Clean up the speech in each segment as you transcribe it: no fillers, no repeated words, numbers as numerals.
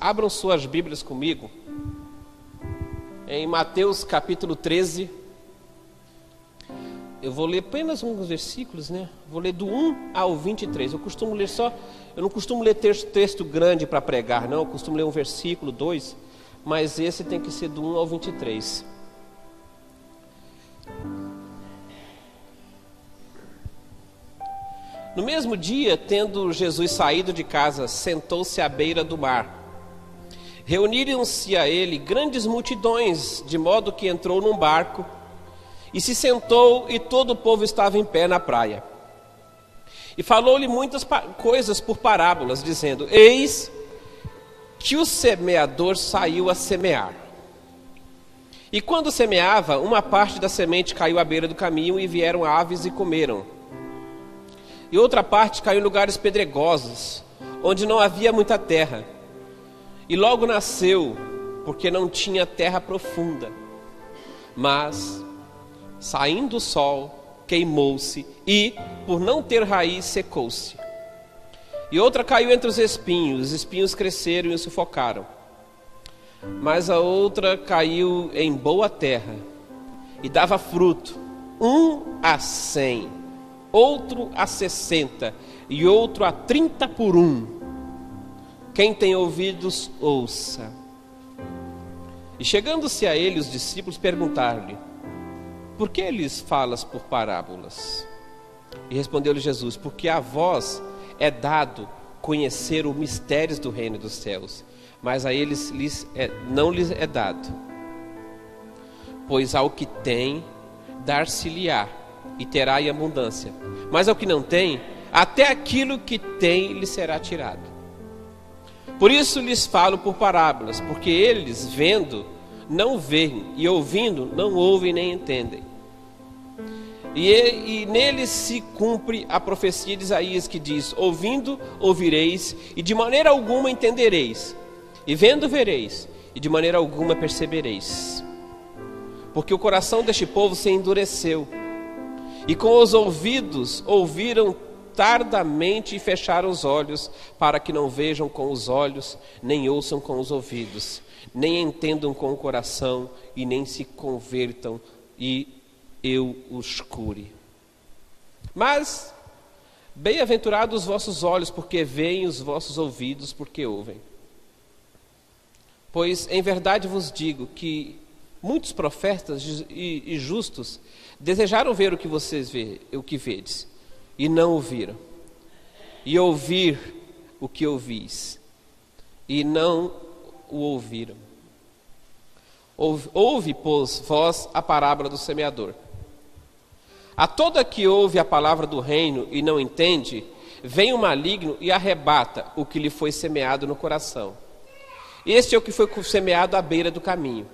Abram suas Bíblias comigo em Mateus capítulo 13. Eu vou ler apenas alguns versículos, né? Vou ler do 1 ao 23. Eu não costumo ler texto grande para pregar, não. Eu costumo ler um versículo, 2, mas esse tem que ser do 1 ao 23. No mesmo dia, tendo Jesus saído de casa, sentou-se à beira do mar. Reuniram-se a ele grandes multidões, de modo que entrou num barco e se sentou, e todo o povo estava em pé na praia. E falou-lhe muitas coisas por parábolas, dizendo: Eis que o semeador saiu a semear. E quando semeava, uma parte da semente caiu à beira do caminho, e vieram aves e comeram. E outra parte caiu em lugares pedregosos, onde não havia muita terra. E logo nasceu, porque não tinha terra profunda. Mas, saindo o sol, queimou-se e, por não ter raiz, secou-se. E outra caiu entre os espinhos cresceram e o sufocaram. Mas a outra caiu em boa terra e dava fruto, 1 a 100, outro a 60 e outro a 30 por 1. Quem tem ouvidos, ouça. E chegando-se a ele, os discípulos perguntaram-lhe: Por que lhes falas por parábolas? E respondeu-lhe Jesus: Porque a vós é dado conhecer os mistérios do reino dos céus, mas a eles não lhes é dado. Pois ao que tem, dar-se-lhe-á, e terá em abundância. Mas ao que não tem, até aquilo que tem lhe será tirado. Por isso lhes falo por parábolas, porque eles, vendo, não veem, e ouvindo, não ouvem nem entendem. E neles se cumpre a profecia de Isaías, que diz: Ouvindo, ouvireis, e de maneira alguma entendereis. E vendo, vereis, e de maneira alguma percebereis. Porque o coração deste povo se endureceu, e com os ouvidos ouviram tardamente e fecharam os olhos, para que não vejam com os olhos, nem ouçam com os ouvidos, nem entendam com o coração, e nem se convertam, e eu os cure. Mas bem-aventurados os vossos olhos, porque veem, os vossos ouvidos, porque ouvem. Pois em verdade vos digo que muitos profetas e justos desejaram ver o que vocês vedes, e não o viram, e ouvir o que ouvis, e não o ouviram. Ouve, pois, vós a parábola do semeador. A todo que ouve a palavra do reino e não entende, vem o maligno e arrebata o que lhe foi semeado no coração. Este é o que foi semeado à beira do caminho.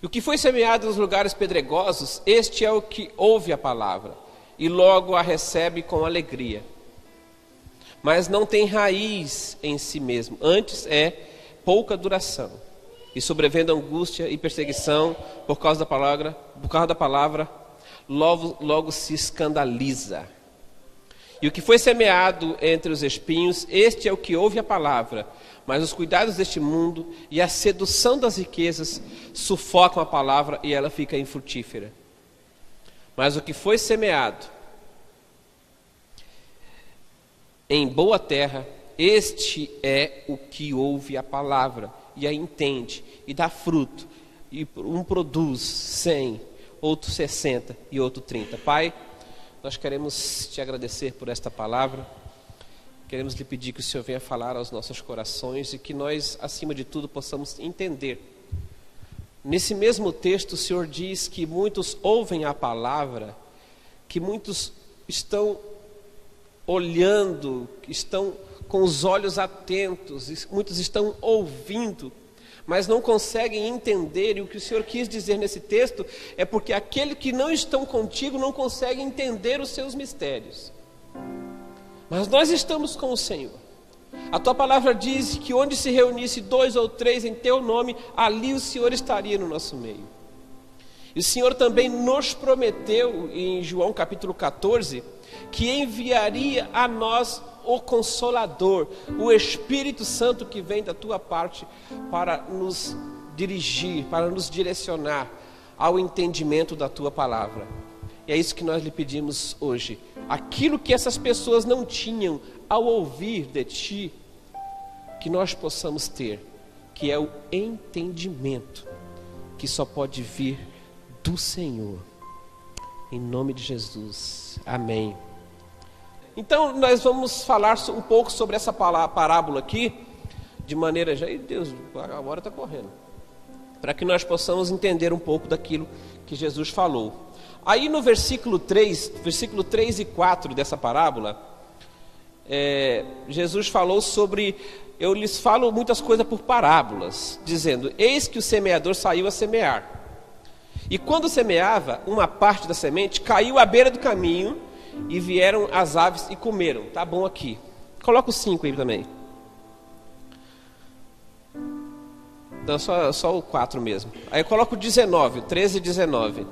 E o que foi semeado nos lugares pedregosos, este é o que ouve a palavra, e logo a recebe com alegria. Mas não tem raiz em si mesmo, antes é pouca duração. E sobrevendo angústia e perseguição por causa da palavra, logo se escandaliza. E o que foi semeado entre os espinhos, este é o que ouve a palavra, mas os cuidados deste mundo e a sedução das riquezas sufocam a palavra e ela fica infrutífera. Mas o que foi semeado em boa terra, este é o que ouve a palavra e a entende, e dá fruto, e um produz 100, outro 60 e outro 30. Pai, nós queremos te agradecer por esta palavra, queremos lhe pedir que o Senhor venha falar aos nossos corações e que nós, acima de tudo, possamos entender. Nesse mesmo texto, o Senhor diz que muitos ouvem a palavra, que muitos estão olhando, que estão com os olhos atentos, muitos estão ouvindo, mas não conseguem entender. E o que o Senhor quis dizer nesse texto é porque aqueles que não estão contigo não conseguem entender os seus mistérios. Mas nós estamos com o Senhor. A tua palavra diz que onde se reunisse 2 ou 3 em teu nome, ali o Senhor estaria no nosso meio. E o Senhor também nos prometeu em João capítulo 14 que enviaria a nós o Consolador, o Espírito Santo que vem da tua parte para nos dirigir, para nos direcionar ao entendimento da tua palavra. E é isso que nós lhe pedimos hoje. Aquilo que essas pessoas não tinham ao ouvir de ti, que nós possamos ter, que é o entendimento, que só pode vir do Senhor. Em nome de Jesus. Amém. Então nós vamos falar um pouco sobre essa parábola aqui, de maneira já... Deus, a hora está correndo. Para que nós possamos entender um pouco daquilo que Jesus falou. Aí no versículo 3 e 4 dessa parábola, Jesus falou sobre... Eu lhes falo muitas coisas por parábolas, dizendo: eis que o semeador saiu a semear. E quando semeava, uma parte da semente caiu à beira do caminho, e vieram as aves e comeram. Tá bom aqui. Coloca o 5 aí também. Não, só o 4 mesmo. Aí eu coloco o 19, o 13 e 19.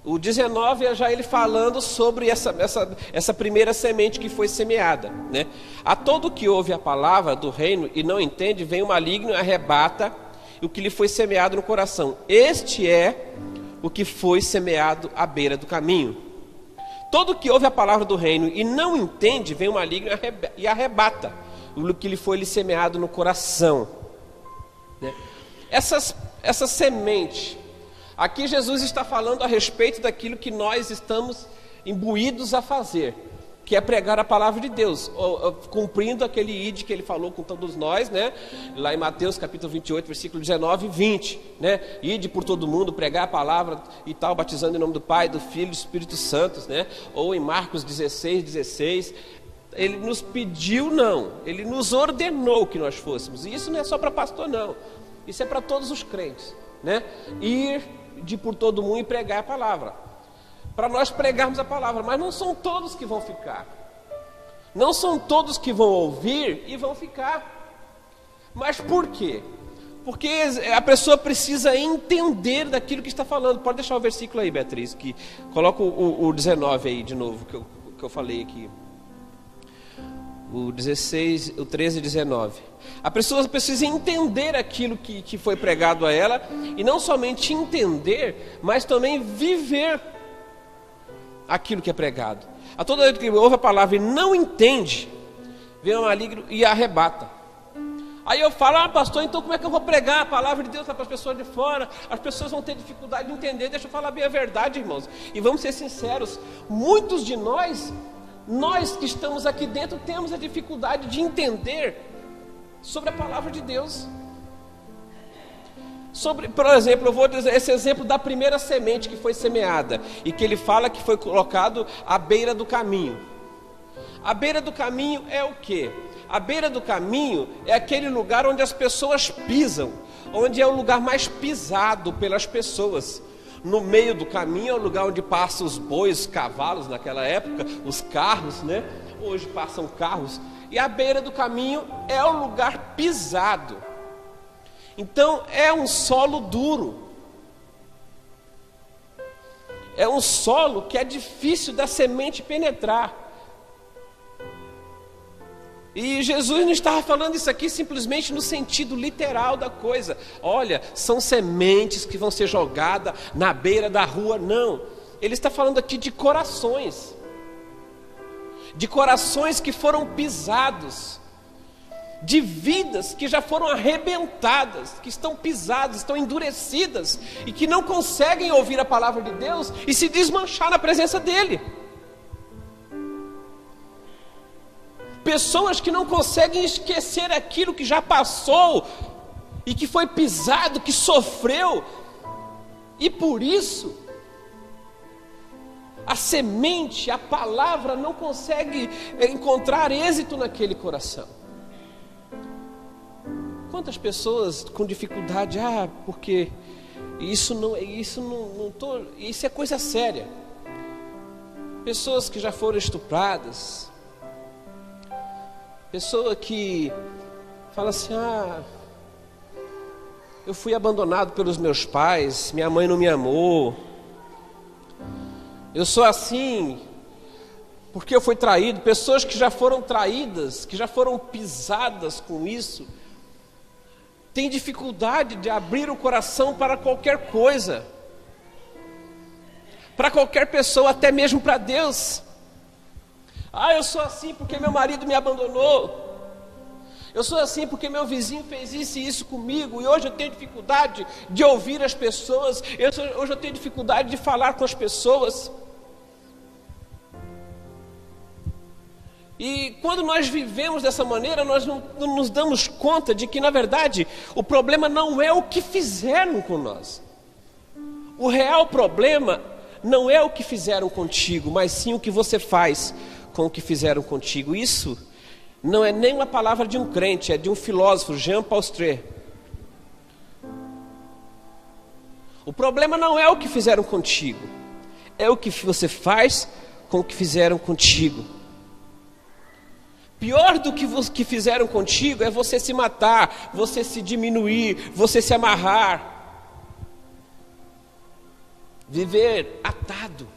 O 19 é já ele falando sobre essa primeira semente que foi semeada, né? A todo que ouve a palavra do reino e não entende, vem o maligno e arrebata o que lhe foi semeado no coração. Este é o que foi semeado à beira do caminho. Todo que ouve a palavra do reino e não entende, vem o maligno e arrebata o que lhe foi semeado no coração, né? Essa semente, aqui Jesus está falando a respeito daquilo que nós estamos imbuídos a fazer, que é pregar a palavra de Deus, cumprindo aquele ide que ele falou com todos nós, né? Lá em Mateus capítulo 28, versículo 19 e 20, né? Ide por todo mundo, pregar a palavra e tal, batizando em nome do Pai, do Filho e do Espírito Santo, né? Ou em Marcos 16, 16, ele nos pediu não, ele nos ordenou que nós fôssemos, e isso não é só para pastor não, isso é para todos os crentes, né? Ir de por todo mundo e pregar a palavra, para nós pregarmos a palavra, mas não são todos que vão ficar, não são todos que vão ouvir e vão ficar. Mas por quê? Porque a pessoa precisa entender daquilo que está falando. Pode deixar o versículo aí, Beatriz, que coloca o 19 aí de novo, que eu falei aqui, o 16, o 13 e 19. A pessoa precisa entender aquilo que foi pregado a ela, e não somente entender, mas também viver aquilo que é pregado. A toda vez que ouve a palavra e não entende, vem o maligno e arrebata. Aí eu falo: pastor, então como é que eu vou pregar a palavra de Deus para as pessoas de fora? As pessoas vão ter dificuldade de entender. Deixa eu falar bem a verdade, irmãos, e vamos ser sinceros, muitos de nós que estamos aqui dentro, temos a dificuldade de entender sobre a palavra de Deus. Por exemplo, eu vou dizer esse exemplo da primeira semente que foi semeada, e que ele fala que foi colocado à beira do caminho. A beira do caminho é o quê? A beira do caminho é aquele lugar onde as pessoas pisam, onde é o lugar mais pisado pelas pessoas. No meio do caminho é o lugar onde passam os bois, os cavalos naquela época, os carros, né? Hoje passam carros. E a beira do caminho é o lugar pisado. Então é um solo duro, é um solo que é difícil da semente penetrar. E Jesus não estava falando isso aqui simplesmente no sentido literal da coisa. Olha, são sementes que vão ser jogadas na beira da rua. Não, ele está falando aqui de corações que foram pisados, de vidas que já foram arrebentadas, que estão pisadas, estão endurecidas, e que não conseguem ouvir a palavra de Deus e se desmanchar na presença dEle. Pessoas que não conseguem esquecer aquilo que já passou, e que foi pisado, que sofreu, e por isso a semente, a palavra não consegue encontrar êxito naquele coração. Quantas pessoas com dificuldade, porque isso é coisa séria. Pessoas que já foram estupradas, pessoa que fala assim: eu fui abandonado pelos meus pais, minha mãe não me amou, eu sou assim. porque eu fui traído, pessoas que já foram traídas, que já foram pisadas com isso, têm dificuldade de abrir o coração para qualquer coisa, para qualquer pessoa, até mesmo para Deus. Eu sou assim porque meu marido me abandonou. Eu sou assim porque meu vizinho fez isso e isso comigo, e hoje eu tenho dificuldade de ouvir as pessoas, hoje eu tenho dificuldade de falar com as pessoas. E quando nós vivemos dessa maneira, nós não nos damos conta de que, na verdade, o problema não é o que fizeram com nós. O real problema não é o que fizeram contigo, mas sim o que você faz com o que fizeram contigo. Isso não é nem uma palavra de um crente, é de um filósofo, Jean Paul Sartre. O problema não é o que fizeram contigo, é o que você faz com o que fizeram contigo. Pior do que fizeram contigo é você se matar, você se diminuir, você se amarrar, viver atado.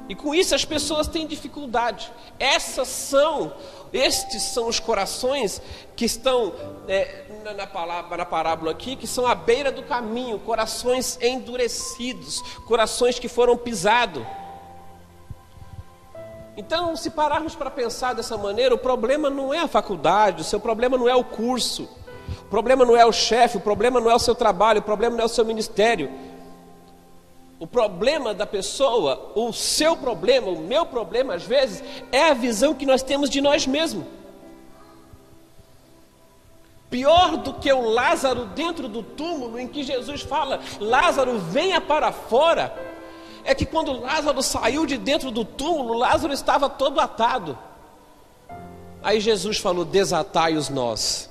E com isso as pessoas têm dificuldade. Estes são os corações que estão na parábola aqui, que são à beira do caminho, corações endurecidos, corações que foram pisados. Então, se pararmos para pensar dessa maneira, o problema não é a faculdade, o seu problema não é o curso, o problema não é o chefe, o problema não é o seu trabalho, o problema não é o seu ministério. O problema da pessoa, o seu problema, o meu problema, às vezes, é a visão que nós temos de nós mesmos. Pior do que o Lázaro dentro do túmulo, em que Jesus fala, Lázaro, venha para fora, é que quando Lázaro saiu de dentro do túmulo, Lázaro estava todo atado. Aí Jesus falou, desatai os nós.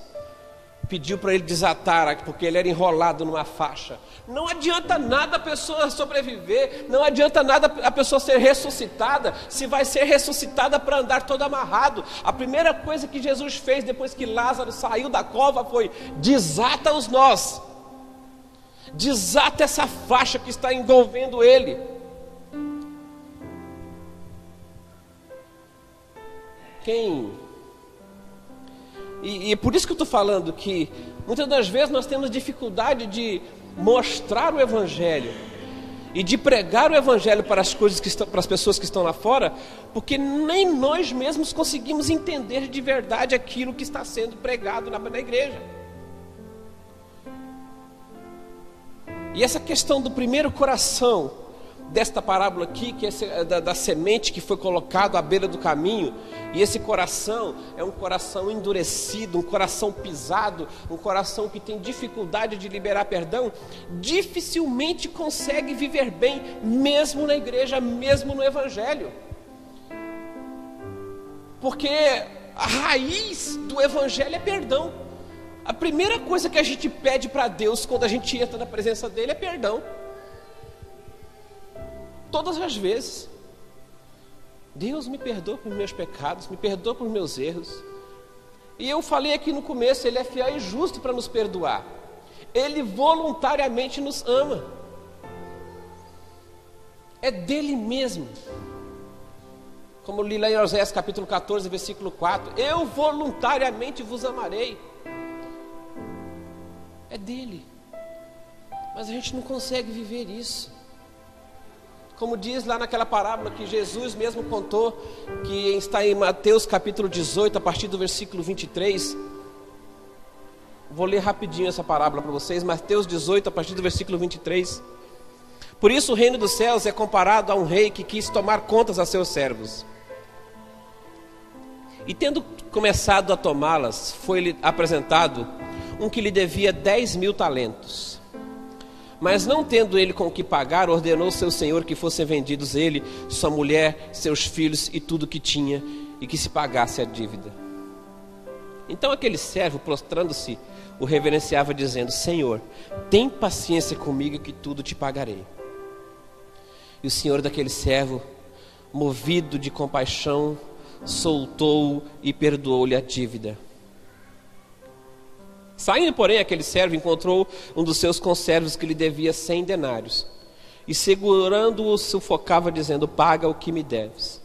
Pediu para ele desatar, porque ele era enrolado numa faixa. Não adianta nada a pessoa sobreviver, não adianta nada a pessoa ser ressuscitada, se vai ser ressuscitada para andar todo amarrado. A primeira coisa que Jesus fez depois que Lázaro saiu da cova foi, desata os nós. Desata essa faixa que está envolvendo ele. E por isso que eu estou falando que muitas das vezes nós temos dificuldade de mostrar o Evangelho e de pregar o Evangelho para as pessoas que estão lá fora, porque nem nós mesmos conseguimos entender de verdade aquilo que está sendo pregado na igreja. E essa questão do primeiro coração desta parábola aqui, que é da semente que foi colocado à beira do caminho, e esse coração é um coração endurecido, um coração pisado, um coração que tem dificuldade de liberar perdão, dificilmente consegue viver bem, mesmo na igreja, mesmo no Evangelho. Porque a raiz do Evangelho é perdão. A primeira coisa que a gente pede para Deus quando a gente entra na presença dele é perdão. Todas as vezes. Deus me perdoa por meus pecados, me perdoa por meus erros. E eu falei aqui no começo, Ele é fiel e justo para nos perdoar. Ele voluntariamente nos ama. É dele mesmo. Como li lá em Oséias capítulo 14, versículo 4. Eu voluntariamente vos amarei. É dele. Mas a gente não consegue viver isso. Como diz lá naquela parábola que Jesus mesmo contou, que está em Mateus capítulo 18, a partir do versículo 23. Vou ler rapidinho essa parábola para vocês. Mateus 18, a partir do versículo 23. Por isso o reino dos céus é comparado a um rei que quis tomar contas a seus servos. E tendo começado a tomá-las, foi-lhe apresentado um que lhe devia 10.000 talentos. Mas não tendo ele com o que pagar, ordenou seu senhor que fossem vendidos ele, sua mulher, seus filhos e tudo que tinha, e que se pagasse a dívida. Então aquele servo, prostrando-se, o reverenciava dizendo, Senhor, tem paciência comigo que tudo te pagarei. E o senhor daquele servo, movido de compaixão, soltou-o e perdoou-lhe a dívida. Saindo, porém, aquele servo encontrou um dos seus conservos que lhe devia 100 denários. E segurando-o, sufocava, dizendo, paga o que me deves.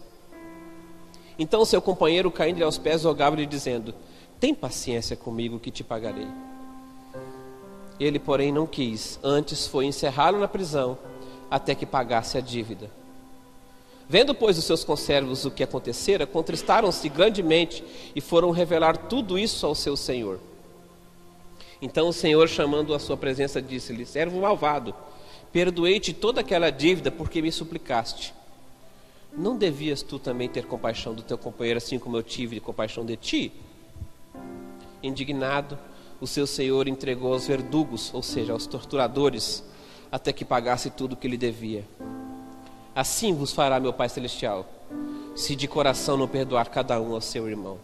Então seu companheiro, caindo-lhe aos pés, rogava-lhe dizendo: tem paciência comigo que te pagarei. Ele, porém, não quis, antes foi encerrá-lo na prisão, até que pagasse a dívida. Vendo, pois, os seus conservos o que acontecera, contristaram-se grandemente e foram revelar tudo isso ao seu senhor. Então o senhor, chamando-o à sua presença, disse-lhe: servo malvado, perdoei-te toda aquela dívida porque me suplicaste. Não devias tu também ter compaixão do teu companheiro, assim como eu tive compaixão de ti? Indignado, o seu senhor entregou aos verdugos, ou seja, aos torturadores, até que pagasse tudo o que lhe devia. Assim vos fará meu Pai Celestial, se de coração não perdoar cada um ao seu irmão.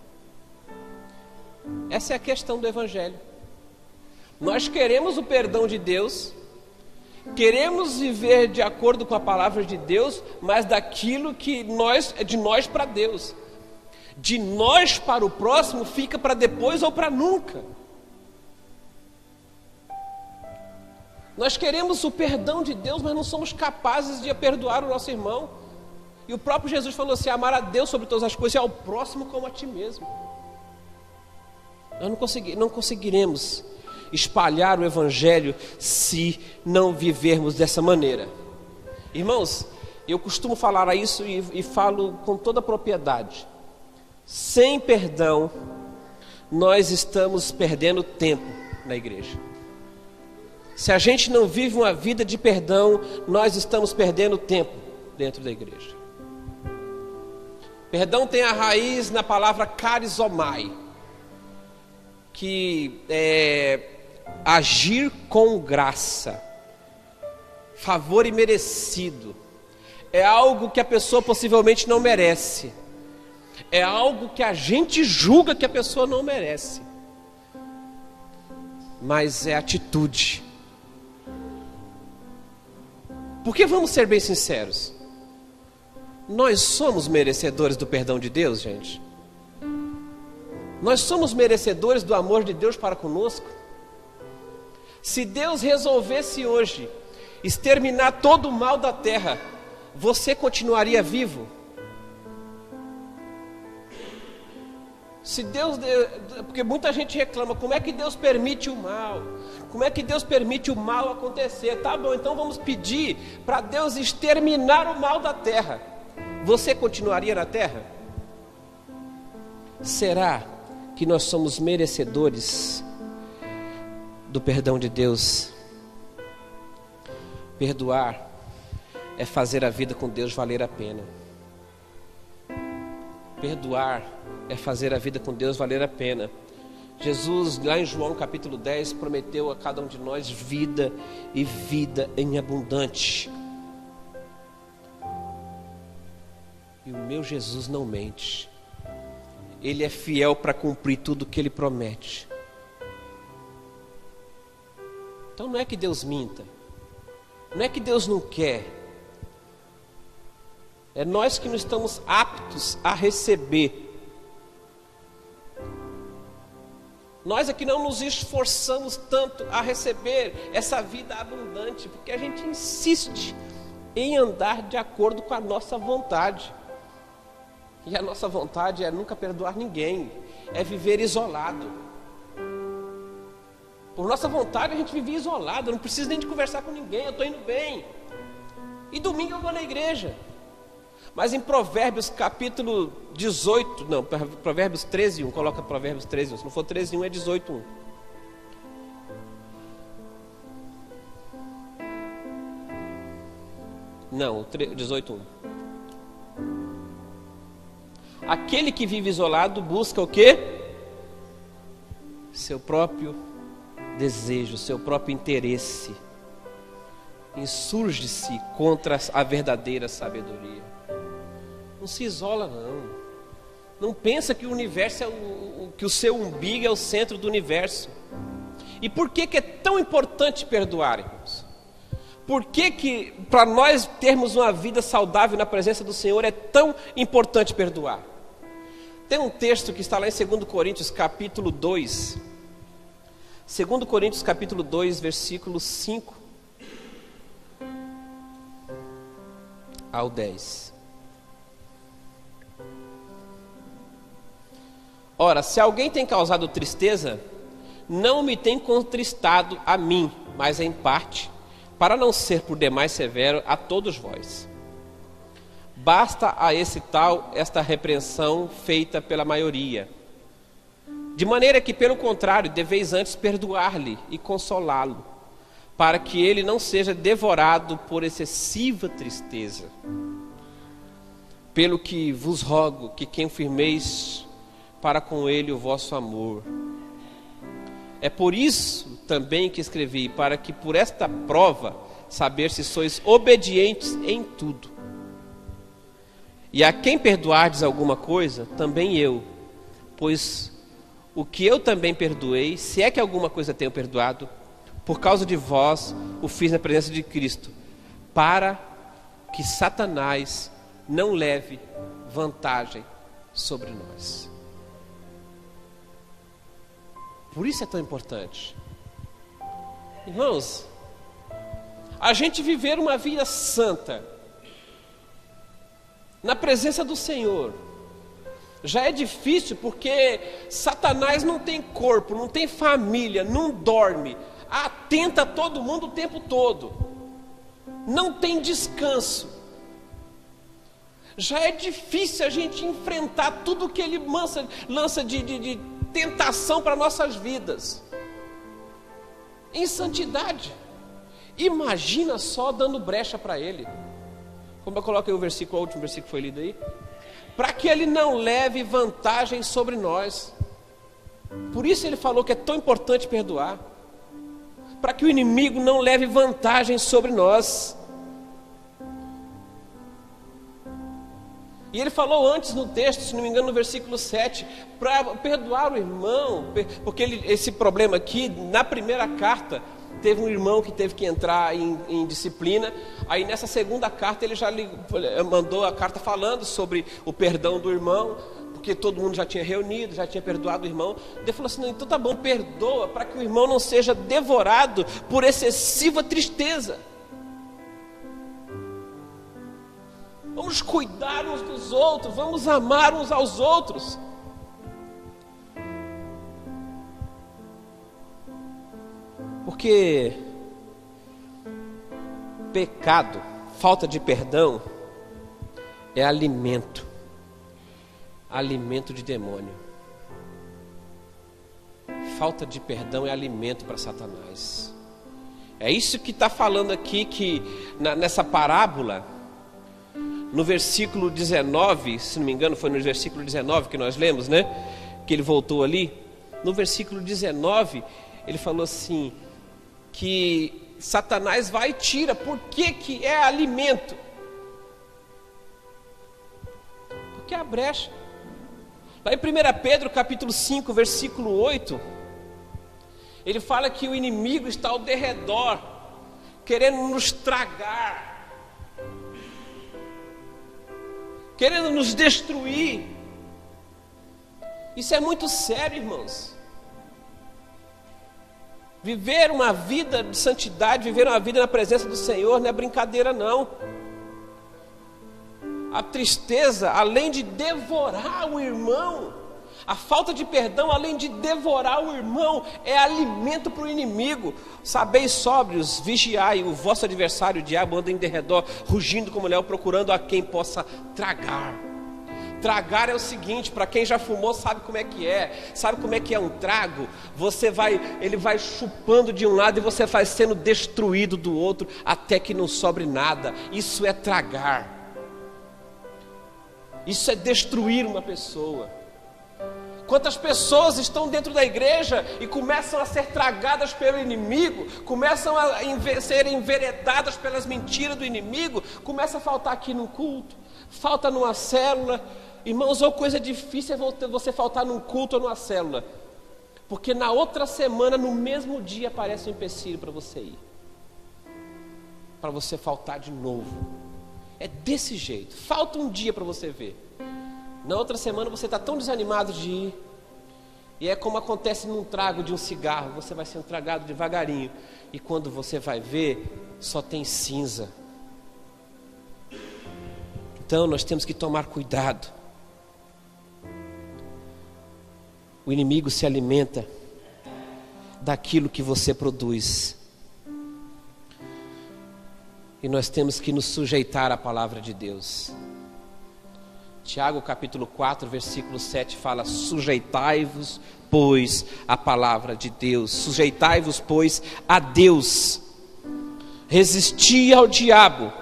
Essa é a questão do Evangelho. Nós queremos o perdão de Deus, queremos viver de acordo com a palavra de Deus, mas daquilo que é de nós para Deus. De nós para o próximo fica para depois ou para nunca. Nós queremos o perdão de Deus, mas não somos capazes de perdoar o nosso irmão. E o próprio Jesus falou assim: amar a Deus sobre todas as coisas e ao próximo como a ti mesmo. Nós não conseguiremos espalhar o Evangelho se não vivermos dessa maneira. Irmãos, eu costumo falar isso e falo com toda a propriedade. Sem perdão, nós estamos perdendo tempo na igreja. Se a gente não vive uma vida de perdão, nós estamos perdendo tempo dentro da igreja. Perdão tem a raiz na palavra charizomai, que é agir com graça, favor imerecido. É algo que a pessoa possivelmente não merece. É algo que a gente julga que a pessoa não merece. Mas é atitude. Porque vamos ser bem sinceros, nós somos merecedores do perdão de Deus, gente? Nós somos merecedores do amor de Deus para conosco? Se Deus resolvesse hoje exterminar todo o mal da terra, você continuaria vivo? Se Deus, porque muita gente reclama, como é que Deus permite o mal? Como é que Deus permite o mal acontecer? Tá bom, então vamos pedir para Deus exterminar o mal da terra. Você continuaria na terra? Será que nós somos merecedores do perdão de Deus? Perdoar é fazer a vida com Deus valer a pena. Perdoar é fazer a vida com Deus valer a pena. Jesus, lá em João capítulo 10, prometeu a cada um de nós vida e vida em abundante. E o meu Jesus não mente. Ele é fiel para cumprir tudo o que Ele promete. Então não é que Deus minta. Não é que Deus não quer. É nós que não estamos aptos a receber. Nós é que não nos esforçamos tanto a receber essa vida abundante, porque a gente insiste em andar de acordo com a nossa vontade. E a nossa vontade é nunca perdoar ninguém, é viver isolado. Por nossa vontade a gente vive isolado, eu não preciso nem de conversar com ninguém, eu estou indo bem. E domingo eu vou na igreja. Mas em Provérbios capítulo 18, não, Provérbios 13:1, coloca Provérbios 13:1, se não for 13:1 é 18:1. Não, 18:1. Aquele que vive isolado busca o quê? Seu próprio desejo, seu próprio interesse. Insurge-se contra a verdadeira sabedoria. Não se isola, não. Não pensa que o universo que o seu umbigo é o centro do universo. E por que é tão importante perdoar, irmãos? Por que para nós termos uma vida saudável na presença do Senhor é tão importante perdoar? Tem um texto que está lá em 2 Coríntios capítulo 2. 2 Coríntios capítulo 2, versículo 5 ao 10. Ora, se alguém tem causado tristeza, não me tem contristado a mim, mas em parte, para não ser por demais severo a todos vós. Basta a esse tal esta repreensão feita pela maioria. De maneira que, pelo contrário, deveis antes perdoar-lhe e consolá-lo, para que ele não seja devorado por excessiva tristeza. Pelo que vos rogo que confirmeis para com ele o vosso amor. É por isso também que escrevi, para que por esta prova saber se sois obedientes em tudo. E a quem perdoardes alguma coisa, também eu, pois o que eu também perdoei, se é que alguma coisa tenho perdoado, por causa de vós o fiz na presença de Cristo, para que Satanás não leve vantagem sobre nós. Por isso é tão importante. Irmãos, a gente viver uma vida santa, na presença do Senhor, já é difícil porque Satanás não tem corpo, não tem família, não dorme, atenta a todo mundo o tempo todo, não tem descanso. Já é difícil a gente enfrentar tudo que ele lança de tentação para nossas vidas, em santidade. Imagina só dando brecha para ele. Como eu coloquei o versículo, o último versículo que foi lido aí, para que ele não leve vantagem sobre nós. Por isso ele falou que é tão importante perdoar, para que o inimigo não leve vantagem sobre nós. E ele falou antes no texto, se não me engano no versículo 7, para perdoar o irmão, porque esse problema aqui, na primeira carta, teve um irmão que teve que entrar em disciplina. Aí nessa segunda carta ele já mandou a carta falando sobre o perdão do irmão, porque todo mundo já tinha reunido, já tinha perdoado o irmão. Ele falou assim, não, então tá bom, perdoa, para que o irmão não seja devorado por excessiva tristeza. Vamos cuidar uns dos outros, vamos amar uns aos outros. Porque pecado, falta de perdão, é alimento de demônio. Falta de perdão é alimento para Satanás. É isso que está falando aqui, que nessa parábola, no versículo 19, se não me engano foi no versículo 19 que nós lemos, né? Que ele voltou ali. No versículo 19, ele falou assim, que Satanás vai e tira. Por que é alimento? Porque é a brecha. Lá em 1 Pedro capítulo 5, versículo 8, ele fala que o inimigo está ao derredor, querendo nos tragar, querendo nos destruir. Isso é muito sério, irmãos. Viver uma vida de santidade, viver uma vida na presença do Senhor, não é brincadeira não. A tristeza, além de devorar o irmão, a falta de perdão, além de devorar o irmão, é alimento para o inimigo. Sabeis sóbrios, vigiai, o vosso adversário, o diabo, anda em derredor, rugindo como leão, procurando a quem possa tragar. Tragar é o seguinte, para quem já fumou sabe como é que é. Sabe como é que é um trago? Ele vai chupando de um lado e você vai sendo destruído do outro, até que não sobre nada. Isso é tragar. Isso é destruir uma pessoa. Quantas pessoas estão dentro da igreja e começam a ser tragadas pelo inimigo, começam a ser enveredadas pelas mentiras do inimigo, começa a faltar aqui no culto, falta numa célula. Irmãos, ou coisa difícil é você faltar num culto ou numa célula, porque na outra semana, no mesmo dia, aparece um empecilho para você ir, para você faltar de novo. É desse jeito, falta um dia para você ver. Na outra semana você está tão desanimado de ir. E é como acontece num trago de um cigarro. Você vai sendo tragado devagarinho, e quando você vai ver, só tem cinza. Então nós temos que tomar cuidado. O inimigo se alimenta daquilo que você produz. E nós temos que nos sujeitar à palavra de Deus. Tiago capítulo 4, versículo 7 fala: sujeitai-vos, pois, à palavra de Deus. Sujeitai-vos, pois, a Deus. Resisti ao diabo,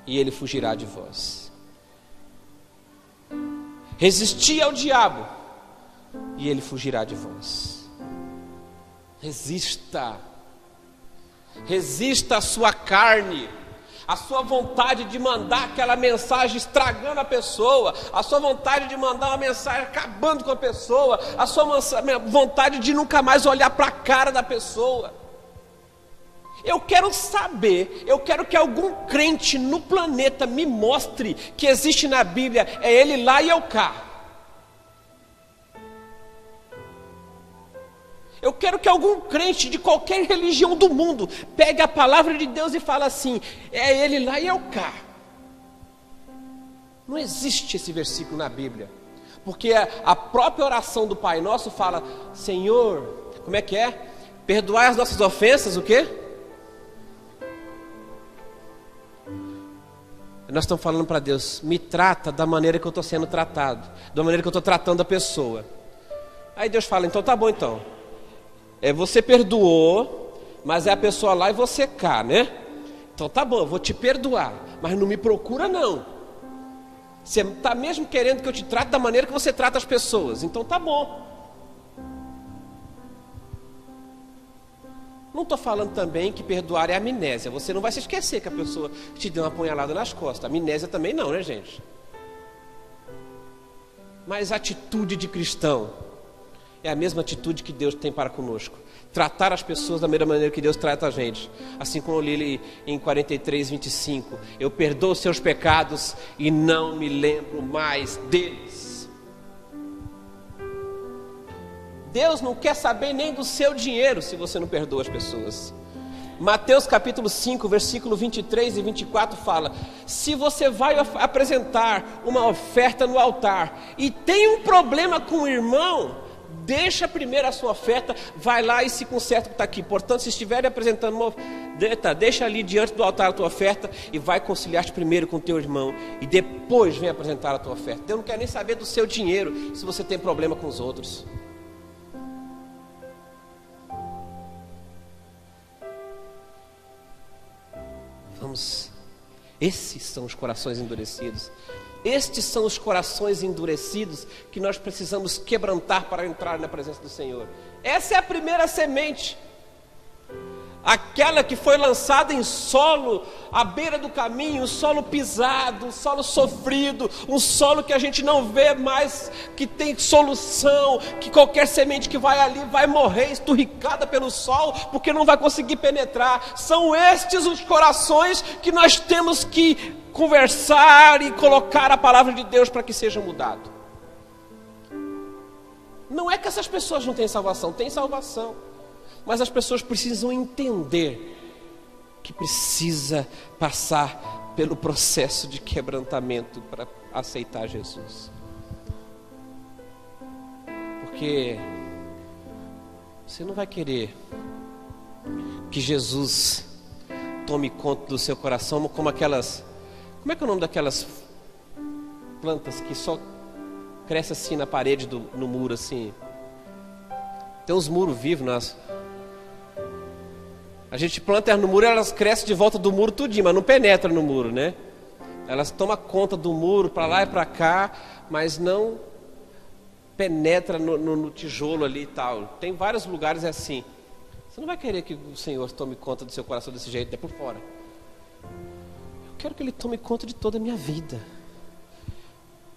e ele fugirá de vós. Resisti ao diabo, e ele fugirá de vós. Resista. Resista à sua carne, a sua vontade de mandar aquela mensagem estragando a pessoa, a sua vontade de mandar uma mensagem acabando com a pessoa, a sua vontade de nunca mais olhar para a cara da pessoa. Eu quero saber, eu quero que algum crente no planeta me mostre que existe na Bíblia, é ele lá e eu cá. Eu quero que algum crente de qualquer religião do mundo pegue a palavra de Deus e fale assim: é ele lá e eu cá. Não existe esse versículo na Bíblia, porque a própria oração do Pai Nosso fala: Senhor, como é que é? Perdoai as nossas ofensas, o quê? Nós estamos falando para Deus: me trata da maneira que eu estou sendo tratado, da maneira que eu estou tratando a pessoa. Aí Deus fala: então tá bom então. Você perdoou, mas é a pessoa lá e você cá, né? Então tá bom, eu vou te perdoar, mas não me procura não. Você está mesmo querendo que eu te trate da maneira que você trata as pessoas, então tá bom. Não estou falando também que perdoar é amnésia. Você não vai se esquecer que a pessoa te deu uma apunhalada nas costas. Amnésia também não, né, gente? Mas a atitude de cristão é a mesma atitude que Deus tem para conosco. Tratar as pessoas da mesma maneira que Deus trata a gente. Assim como eu li em 43, 25. Eu perdoo os seus pecados e não me lembro mais deles. Deus não quer saber nem do seu dinheiro se você não perdoa as pessoas. Mateus capítulo 5, versículo 23 e 24 fala: se você vai apresentar uma oferta no altar e tem um problema com o irmão, deixa primeiro a sua oferta, vai lá e se conserta o que está aqui. Portanto, se estiverem apresentando uma oferta, deixa ali diante do altar a tua oferta e vai conciliar-te primeiro com o teu irmão e depois vem apresentar a tua oferta. Deus não quer nem saber do seu dinheiro se você tem problema com os outros. Vamos, esses são os corações endurecidos. Estes são os corações endurecidos que nós precisamos quebrantar para entrar na presença do Senhor. Essa é a primeira semente. Aquela que foi lançada em solo, à beira do caminho, um solo pisado, um solo sofrido, um solo que a gente não vê mais, que tem solução, que qualquer semente que vai ali vai morrer esturricada pelo sol, porque não vai conseguir penetrar. São estes os corações que nós temos que conversar e colocar a palavra de Deus para que seja mudado. Não é que essas pessoas não têm salvação, têm salvação, mas as pessoas precisam entender que precisa passar pelo processo de quebrantamento para aceitar Jesus. Porque você não vai querer que Jesus tome conta do seu coração como aquelas... Como é que é o nome daquelas plantas que só cresce assim na parede, no muro assim? Tem uns muros vivos, a gente planta elas no muro, elas crescem de volta do muro tudinho, mas não penetram no muro, né? Elas tomam conta do muro para lá e para cá, mas não penetra no tijolo ali e tal. Tem vários lugares assim. Você não vai querer que o Senhor tome conta do seu coração desse jeito, é por fora. Eu quero que Ele tome conta de toda a minha vida.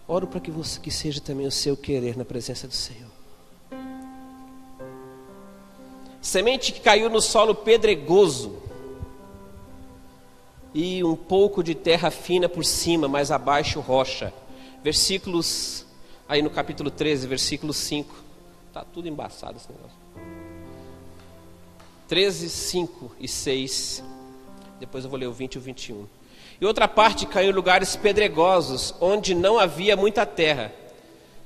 Oro para que seja também o seu querer na presença do Senhor. Semente que caiu no solo pedregoso e um pouco de terra fina por cima, mas abaixo rocha. Versículos, aí no capítulo 13, versículo 5. Está tudo embaçado esse negócio. 13, 5 e 6. Depois eu vou ler o 20 e o 21. E outra parte caiu em lugares pedregosos, onde não havia muita terra.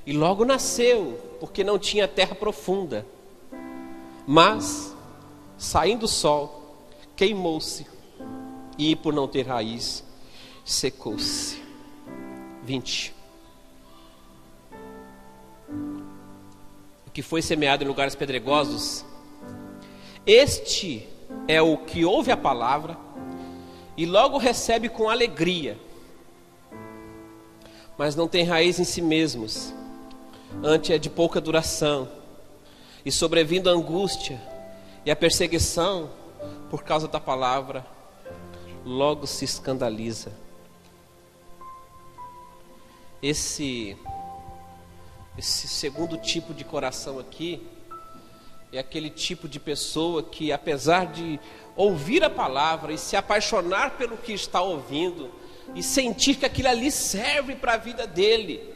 E logo nasceu, porque não tinha terra profunda. Mas, saindo o sol, queimou-se, e por não ter raiz, secou-se. 20. O que foi semeado em lugares pedregosos, este é o que ouve a palavra e logo recebe com alegria, mas não tem raiz em si mesmos, antes é de pouca duração, e sobrevindo a angústia e a perseguição por causa da palavra, logo se escandaliza. Esse segundo tipo de coração aqui é aquele tipo de pessoa que, apesar de ouvir a palavra e se apaixonar pelo que está ouvindo e sentir que aquilo ali serve para a vida dele,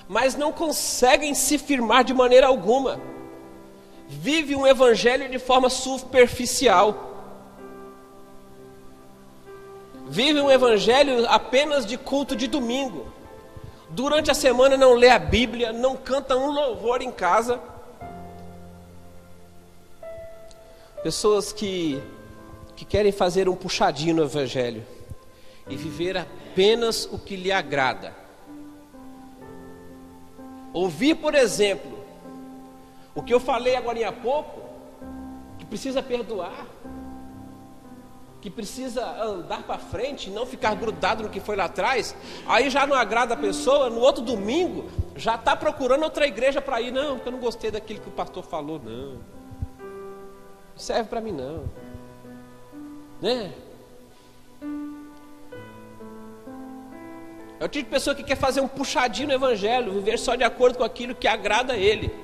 mas não conseguem se firmar de maneira alguma, vive um evangelho de forma superficial, vive um evangelho apenas de culto de domingo, durante a semana não lê a Bíblia, não canta um louvor em casa. Pessoas que querem fazer um puxadinho no evangelho e viver apenas o que lhe agrada. Ouvir, por exemplo, o que eu falei agora há pouco, que precisa perdoar, que precisa andar para frente, não ficar grudado no que foi lá atrás, aí já não agrada a pessoa, no outro domingo já está procurando outra igreja para ir. Não, porque eu não gostei daquilo que o pastor falou, não serve para mim não, né? É o tipo de pessoa que quer fazer um puxadinho no evangelho, viver só de acordo com aquilo que agrada a ele.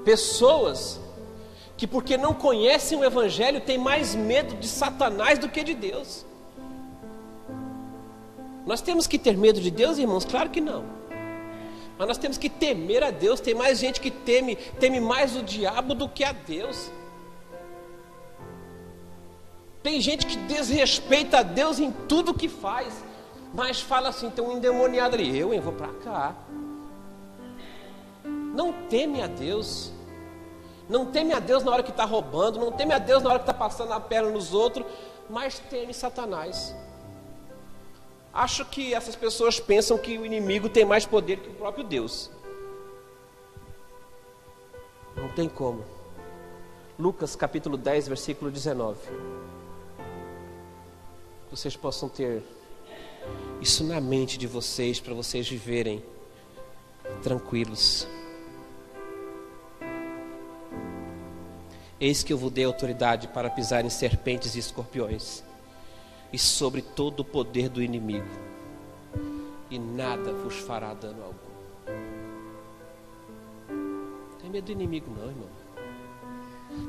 Pessoas que, porque não conhecem o evangelho, têm mais medo de Satanás do que de Deus. Nós temos que ter medo de Deus, irmãos? Claro que não. Mas nós temos que temer a Deus. Tem mais gente que teme mais o diabo do que a Deus. Tem gente que desrespeita a Deus em tudo que faz, mas fala assim, tem um endemoniado ali, eu vou para cá. Não teme a Deus. Não teme a Deus na hora que está roubando, não teme a Deus na hora que está passando a perna nos outros, mas teme Satanás. Acho que essas pessoas pensam que o inimigo tem mais poder que o próprio Deus. Não tem como. Lucas capítulo 10, versículo 19. Vocês possam ter isso na mente de vocês, para vocês viverem tranquilos. Eis que eu vos dei autoridade para pisar em serpentes e escorpiões, e sobre todo o poder do inimigo, e nada vos fará dano algum. Não tem medo do inimigo não, irmão.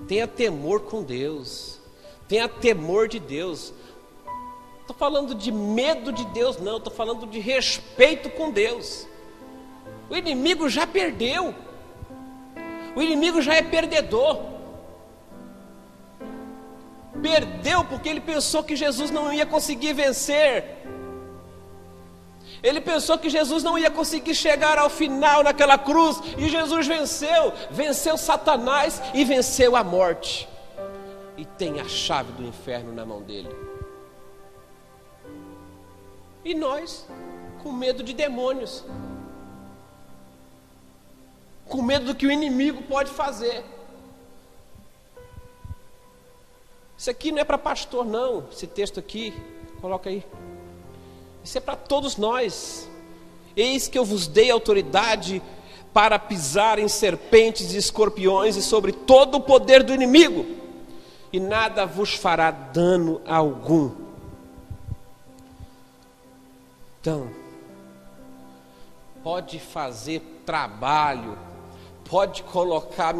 Tenha temor com Deus. Tenha temor de Deus. Estou falando de medo de Deus não, estou falando de respeito com Deus. O inimigo já perdeu. O inimigo já é perdedor. Perdeu porque ele pensou que Jesus não ia conseguir vencer. Ele pensou que Jesus não ia conseguir chegar ao final naquela cruz. E Jesus venceu. Venceu Satanás e venceu a morte. E tem a chave do inferno na mão dele. E nós, com medo de demônios, com medo do que o inimigo pode fazer. Isso aqui não é para pastor não, esse texto aqui, coloca aí. Isso é para todos nós. Eis que eu vos dei autoridade para pisar em serpentes e escorpiões e sobre todo o poder do inimigo, e nada vos fará dano algum. Então, pode fazer trabalho, pode colocar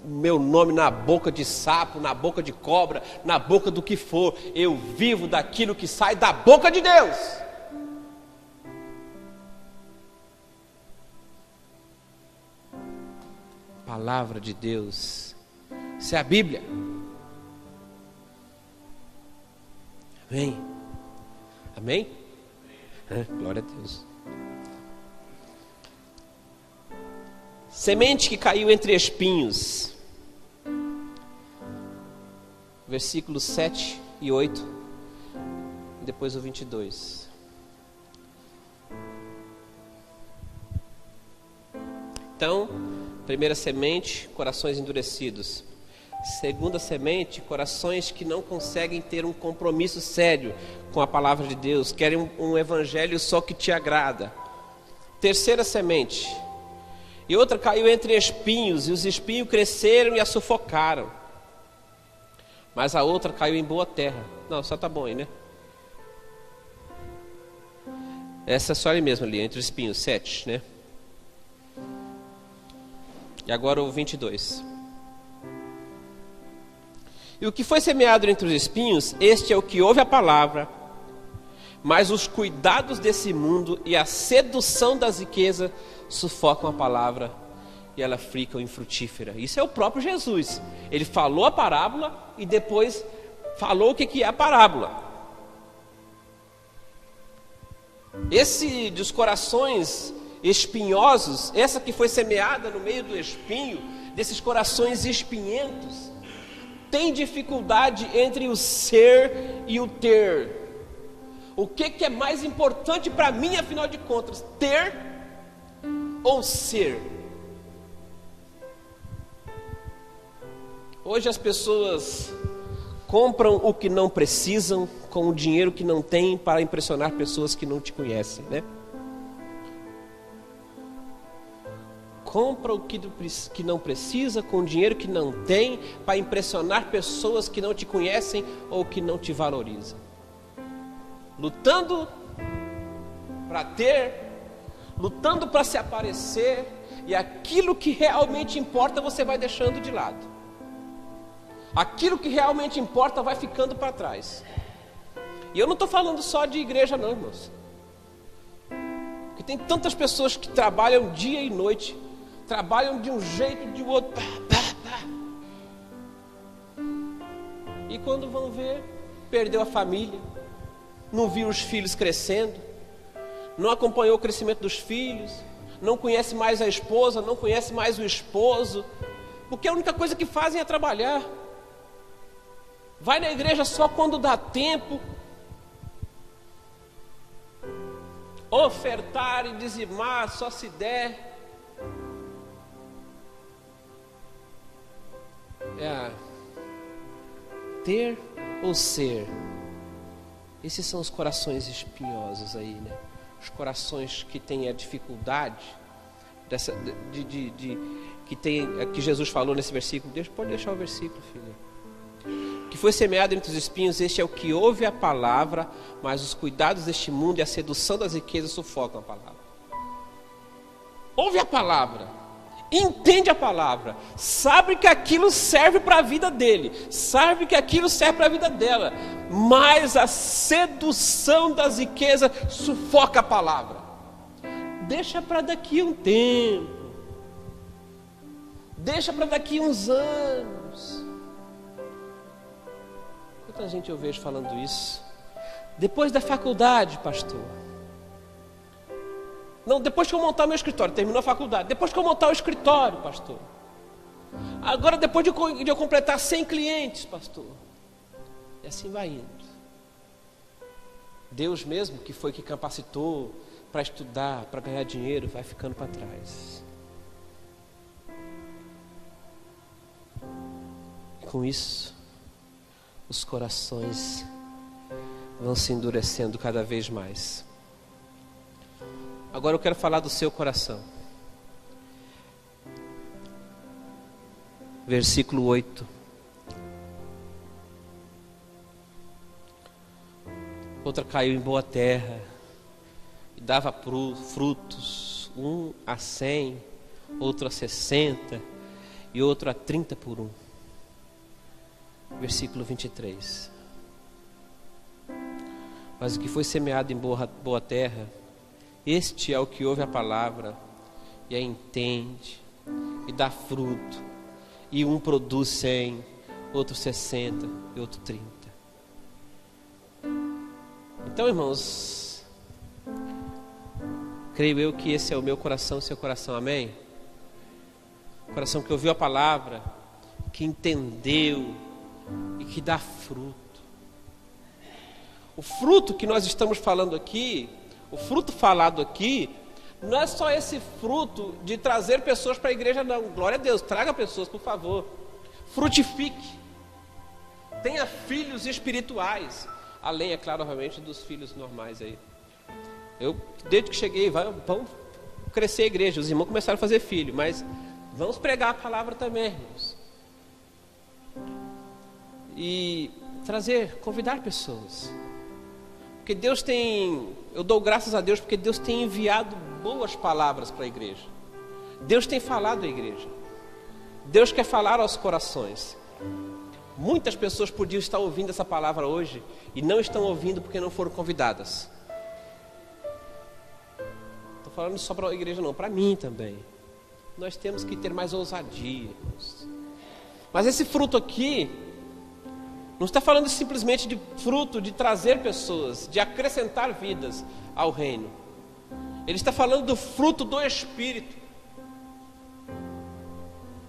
meu nome na boca de sapo, na boca de cobra, na boca do que for, eu vivo daquilo que sai da boca de Deus. Palavra de Deus, isso é a Bíblia. Amém? Amém? Glória a Deus. Semente que caiu entre espinhos. Versículos 7 e 8. Depois o 22. Então, primeira semente, corações endurecidos. Segunda semente, corações que não conseguem ter um compromisso sério com a palavra de Deus, querem um evangelho só que te agrada. Terceira semente, e outra caiu entre espinhos, e os espinhos cresceram e a sufocaram. Mas a outra caiu em boa terra. Não, só tá bom aí, né? Essa é só ali mesmo, ali, entre os espinhos, 7, né? E agora o 22. E o que foi semeado entre os espinhos, este é o que ouve a palavra, mas os cuidados desse mundo e a sedução das riquezas sufocam a palavra e ela fica infrutífera. Isso é o próprio Jesus. Ele falou a parábola e depois falou o que é a parábola. Esse dos corações espinhosos, essa que foi semeada no meio do espinho, desses corações espinhentos, tem dificuldade entre o ser e o ter. O que é mais importante para mim, afinal de contas, ter ou ser? Hoje as pessoas compram o que não precisam com o dinheiro que não têm para impressionar pessoas que não te conhecem, né? Compra o que não precisa com o dinheiro que não tem para impressionar pessoas que não te conhecem ou que não te valorizam. Lutando para ter, lutando para se aparecer, e aquilo que realmente importa você vai deixando de lado. Aquilo que realmente importa vai ficando para trás. E eu não estou falando só de igreja não, irmãos. Porque tem tantas pessoas que trabalham dia e noite, trabalham de um jeito, de outro. E quando vão ver, perdeu a família, não viu os filhos crescendo, não acompanhou o crescimento dos filhos, não conhece mais a esposa, não conhece mais o esposo, porque a única coisa que fazem é trabalhar. Vai na igreja só quando dá tempo, ofertar e dizimar só se der. Ter ou ser? Esses são os corações espinhosos aí, né? Os corações que têm a dificuldade dessa, que Jesus falou nesse versículo. Pode deixar o versículo, filho. Que foi semeado entre os espinhos, este é o que ouve a palavra, mas os cuidados deste mundo e a sedução das riquezas sufocam a palavra. Ouve a palavra, entende a palavra, sabe que aquilo serve para a vida dele, sabe que aquilo serve para a vida dela, mas a sedução das riquezas sufoca a palavra. Deixa para daqui um tempo, deixa para daqui uns anos. Quanta gente eu vejo falando isso. Depois da faculdade, pastor. Não, depois que eu montar meu escritório, terminou a faculdade. Depois que eu montar o escritório, pastor. Agora depois de eu completar 100 clientes, pastor. E assim vai indo. Deus mesmo, que foi que capacitou para estudar, para ganhar dinheiro, vai ficando para trás. E com isso, os corações vão se endurecendo cada vez mais. Agora eu quero falar do seu coração. Versículo 8. Outra caiu em boa terra e dava frutos, um a 100, outro a 60 e outro a 30 por um. Versículo 23. Mas o que foi semeado em boa terra, este é o que ouve a palavra e a entende e dá fruto, e um produz 100, outro 60 e outro 30. Então, irmãos, Creio eu que esse é o meu coração, o seu coração, amém? Coração que ouviu a palavra, que entendeu e que dá fruto. O fruto que nós estamos falando aqui, o fruto falado aqui, não é só esse fruto de trazer pessoas para a igreja, não. Glória a Deus, traga pessoas, por favor. Frutifique. Tenha filhos espirituais. Além, é claro, obviamente, dos filhos normais aí. Eu, desde que cheguei, vamos crescer a igreja. Os irmãos começaram a fazer filho, mas vamos pregar a palavra também, irmãos. E convidar pessoas. Porque Deus eu dou graças a Deus porque Deus tem enviado boas palavras para a igreja. Deus tem falado à igreja. Deus quer falar aos corações. Muitas pessoas podiam estar ouvindo essa palavra hoje e não estão ouvindo porque não foram convidadas. Estou falando só para a igreja não, para mim também. Nós temos que ter mais ousadia, irmãos. Mas esse fruto aqui não está falando simplesmente de fruto de trazer pessoas, de acrescentar vidas ao reino. Ele está falando do fruto do Espírito,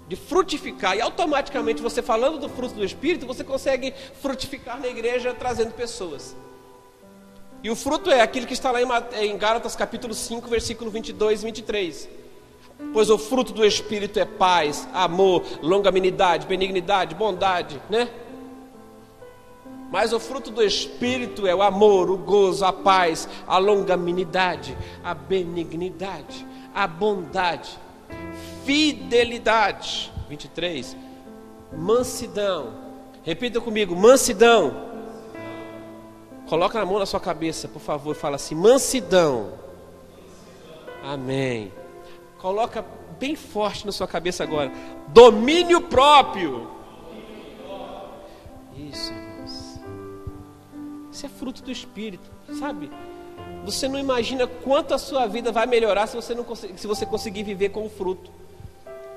de frutificar. E automaticamente você falando do fruto do Espírito, você consegue frutificar na igreja trazendo pessoas. E o fruto é aquilo que está lá em Gálatas capítulo 5, versículo 22 e 23. Pois o fruto do Espírito é paz, amor, longanimidade, benignidade, bondade, né? Mas o fruto do Espírito é o amor, o gozo, a paz, a longanimidade, a benignidade, a bondade, fidelidade. 23. Mansidão. Repita comigo, mansidão. Coloca a mão na sua cabeça, por favor, e fala assim, mansidão. Amém. Coloca bem forte na sua cabeça agora, domínio próprio. Isso, irmãos. Isso é fruto do Espírito, sabe? Você não imagina quanto a sua vida vai melhorar se você conseguir viver com o fruto.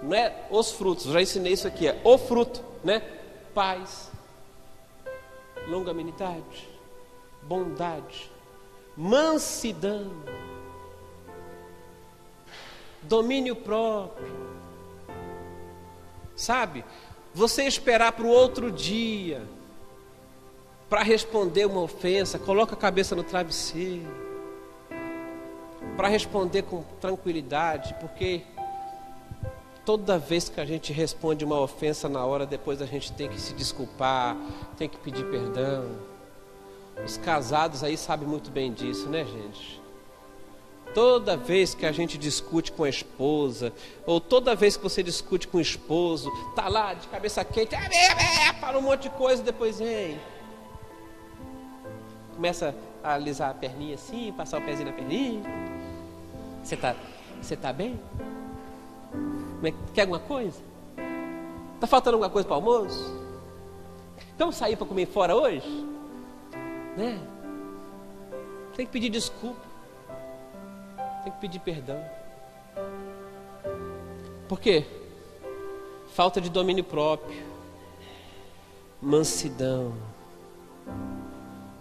Não é os frutos, eu já ensinei isso aqui, é o fruto, né? Paz, longanimidade, bondade, mansidão, domínio próprio. Sabe? Você esperar para o outro dia para responder uma ofensa, coloca a cabeça no travesseiro, para responder com tranquilidade, porque toda vez que a gente responde uma ofensa na hora, depois a gente tem que se desculpar, tem que pedir perdão. Os casados aí sabem muito bem disso, né, gente? Toda vez que a gente discute com a esposa, ou toda vez que você discute com o esposo, tá lá de cabeça quente, fala um monte de coisa, depois vem, começa a alisar a perninha assim, passar o pezinho na perninha. Você tá bem? Quer alguma coisa? Tá faltando alguma coisa para o almoço? Vamos sair para comer fora hoje? Né? Tem que pedir desculpa, tem que pedir perdão. Por quê? Falta de domínio próprio, mansidão.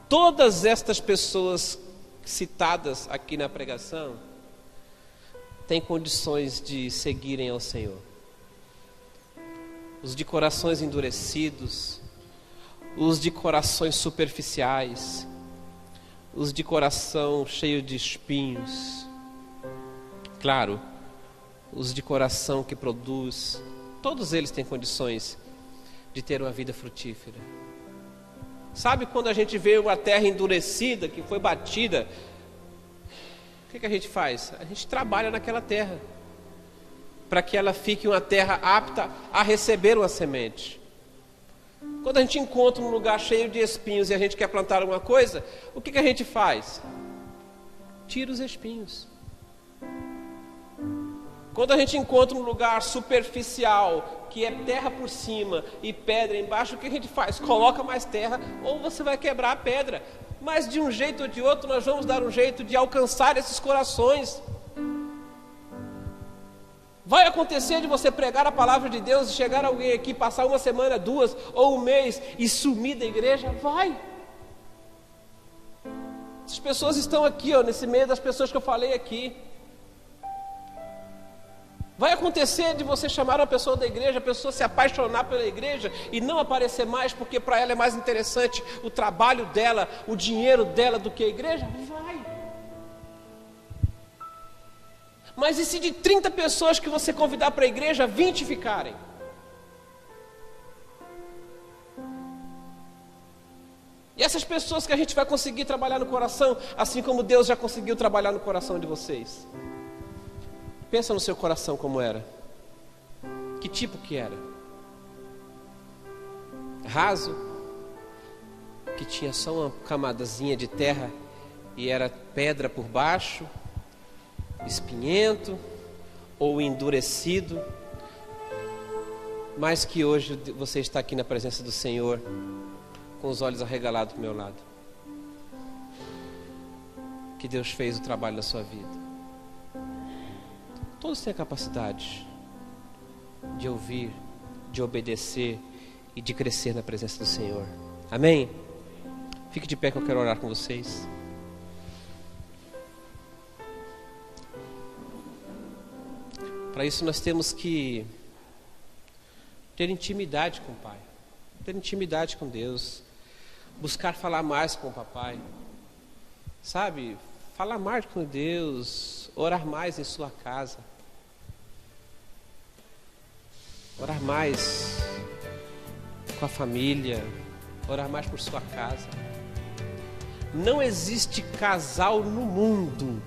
Todas estas pessoas citadas aqui na pregação têm condições de seguirem ao Senhor. Os de corações endurecidos, os de corações superficiais, os de coração cheio de espinhos, claro, os de coração que produz, todos eles têm condições de ter uma vida frutífera. Sabe quando a gente vê uma terra endurecida, que foi batida, o que a gente faz? A gente trabalha naquela terra, para que ela fique uma terra apta a receber uma semente. Quando a gente encontra um lugar cheio de espinhos e a gente quer plantar alguma coisa, o que a gente faz? Tira os espinhos. Quando a gente encontra um lugar superficial, que é terra por cima e pedra embaixo, o que a gente faz? Coloca mais terra, ou você vai quebrar a pedra. Mas de um jeito ou de outro, nós vamos dar um jeito de alcançar esses corações. Vai acontecer de você pregar a palavra de Deus e chegar alguém aqui, passar uma semana, 2 ou um mês e sumir da igreja? Vai. Essas pessoas estão aqui, nesse meio das pessoas que eu falei aqui. Vai acontecer de você chamar uma pessoa da igreja, a pessoa se apaixonar pela igreja e não aparecer mais, porque para ela é mais interessante o trabalho dela, o dinheiro dela do que a igreja? Vai. Mas e se de 30 pessoas que você convidar para a igreja, 20 ficarem? E essas pessoas que a gente vai conseguir trabalhar no coração, assim como Deus já conseguiu trabalhar no coração de vocês. Pensa no seu coração como era. Que tipo que era? Raso, que tinha só uma camadazinha de terra e era pedra por baixo, espinhento ou endurecido, mas que hoje você está aqui na presença do Senhor, com os olhos arregalados para o meu lado. Que Deus fez o trabalho da sua vida. Todos têm a capacidade de ouvir, de obedecer e de crescer na presença do Senhor. Amém? Fique de pé que eu quero orar com vocês. Para isso nós temos que ter intimidade com o Pai, ter intimidade com Deus, buscar falar mais com o Papai, sabe? Falar mais com Deus, orar mais em sua casa, orar mais com a família, orar mais por sua casa. Não existe casal no mundo,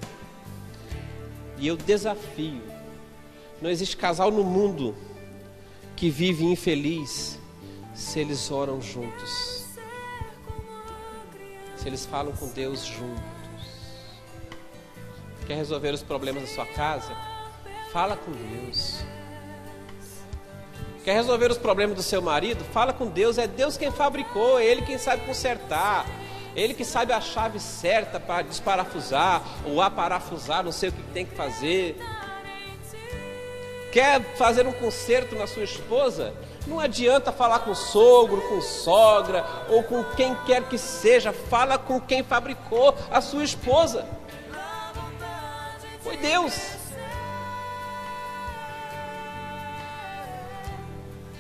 e eu desafio, não existe casal no mundo que vive infeliz se eles oram juntos, se eles falam com Deus juntos. Quer resolver os problemas da sua casa? Fala com Deus. Quer resolver os problemas do seu marido? Fala com Deus. É Deus quem fabricou, é Ele quem sabe consertar, Ele que sabe a chave certa para desparafusar ou aparafusar, não sei o que tem que fazer. Quer fazer um conserto na sua esposa? Não adianta falar com o sogro, com sogra ou com quem quer que seja. Fala com quem fabricou a sua esposa. Foi Deus.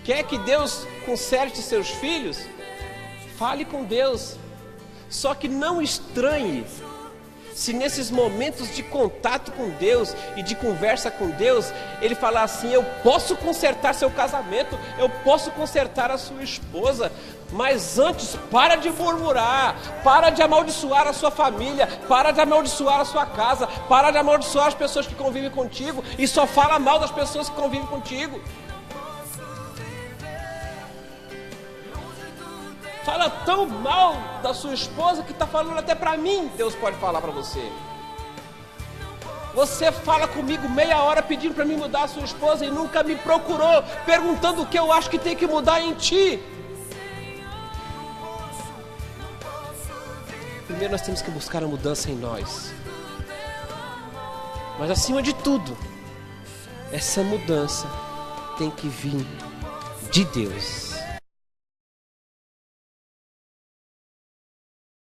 Quer que Deus conserte seus filhos? Fale com Deus. Só que não estranhe se nesses momentos de contato com Deus e de conversa com Deus, Ele falar assim: eu posso consertar seu casamento, eu posso consertar a sua esposa, mas antes para de murmurar, para de amaldiçoar a sua família, para de amaldiçoar a sua casa, para de amaldiçoar as pessoas que convivem contigo e só fala mal das pessoas que convivem contigo. Fala tão mal da sua esposa que está falando até para mim. Deus pode falar para você. Você fala comigo meia hora pedindo para mim mudar a sua esposa e nunca me procurou, perguntando o que eu acho que tem que mudar em ti. Primeiro nós temos que buscar a mudança em nós. Mas acima de tudo, essa mudança tem que vir de Deus.